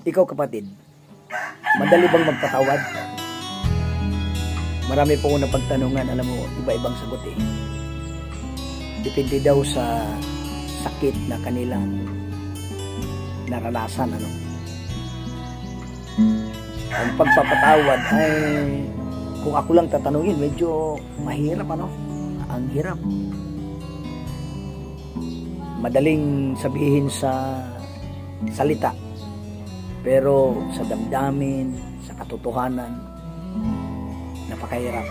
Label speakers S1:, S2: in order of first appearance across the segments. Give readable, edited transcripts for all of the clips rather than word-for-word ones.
S1: Ikaw kapatid, madali bang magpatawad? Marami po akong napagtanungan, alam mo, iba-ibang sagot eh. Depende daw sa sakit na kanilang naranasan, ano. Ang pagpapatawad ay, kung ako lang tatanungin, medyo mahirap, ano. Ang hirap. Madaling sabihin sa salita, pero sa damdamin, sa katotohanan, napakahirap.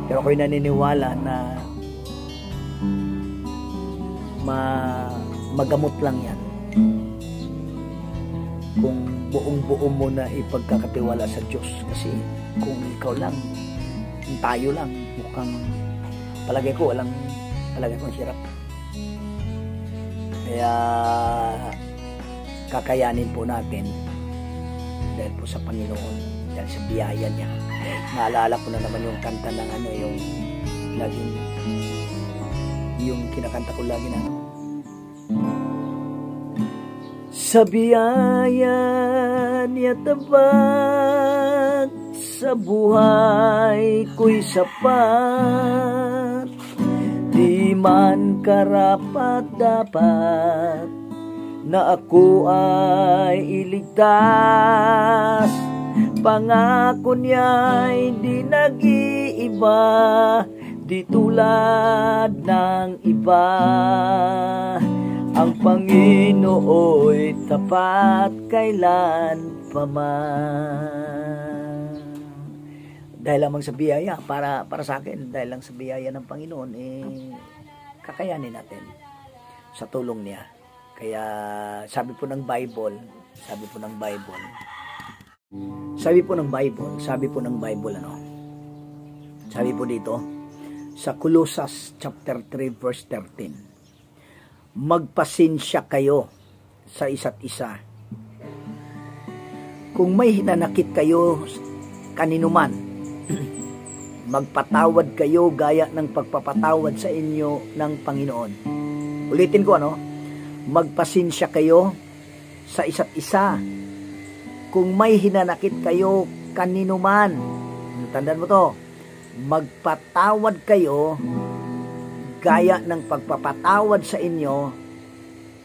S1: Pero ako'y naniniwala na magamot lang yan kung buong-buo mo na ipagkakatiwala sa Diyos. Kasi kung ikaw lang, tayo lang, mukhang palagay ko hirap. Kaya kakayanin po natin dahil po sa Panginoon, dahil sa biyaya niya. Naalala ko na naman yung kanta ng yung laging, yung kinakanta ko lagi na sa biyaya niya tabag, sa buhay ko'y sapat, di man karapat dapat na ako ay iligtas. Pangako niya'y di nag-iiba, di tulad ng iba. Ang Panginoo'y tapat kailan pa man. Dahil lamang sa biyaya, para sa akin, dahil lang sa biyaya ng Panginoon, kakayanin natin sa tulong niya. Kaya sabi po ng Bible, sabi po ng Bible, sabi po dito, sa Colossus chapter 3 verse 13, magpasensya kayo sa isa't isa. Kung may hinanakit kayo kaninuman, magpatawad kayo gaya ng pagpapatawad sa inyo ng Panginoon. Ulitin ko, magpasensya kayo sa isa't isa. Kung may hinanakit kayo kaninuman, tandaan mo to, magpatawad kayo gaya ng pagpapatawad sa inyo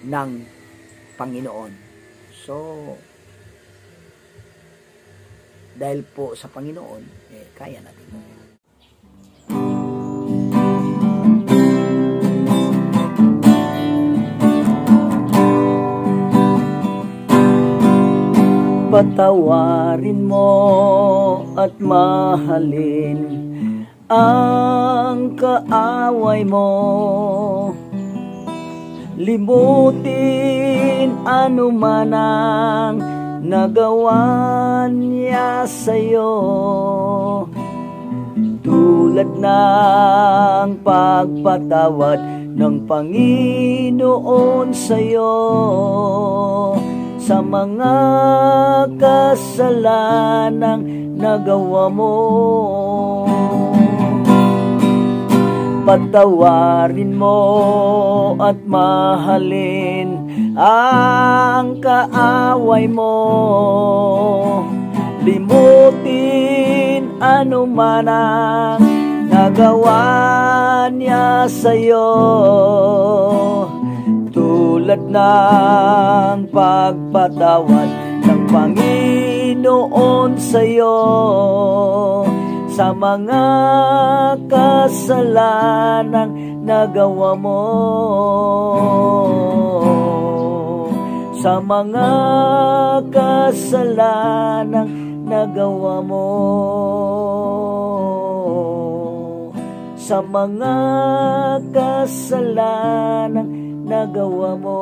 S1: ng Panginoon. So, dahil po sa Panginoon, kaya natin. Patawarin mo at mahalin ang kaaway mo, limutin anuman ang nagawa niya sa'yo, tulad ng pagpatawad ng Panginoon sa'yo sa mga kasalanang nagawa mo. Patawarin mo at mahalin ang kaaway mo, limutin anuman ang nagawa niya sa'yo, tulad ng pagpatawad ng Panginoon sa'yo sa mga kasalanang nagawa mo, sa mga kasalanang nagawa mo, sa mga kasalanang nagawa mo.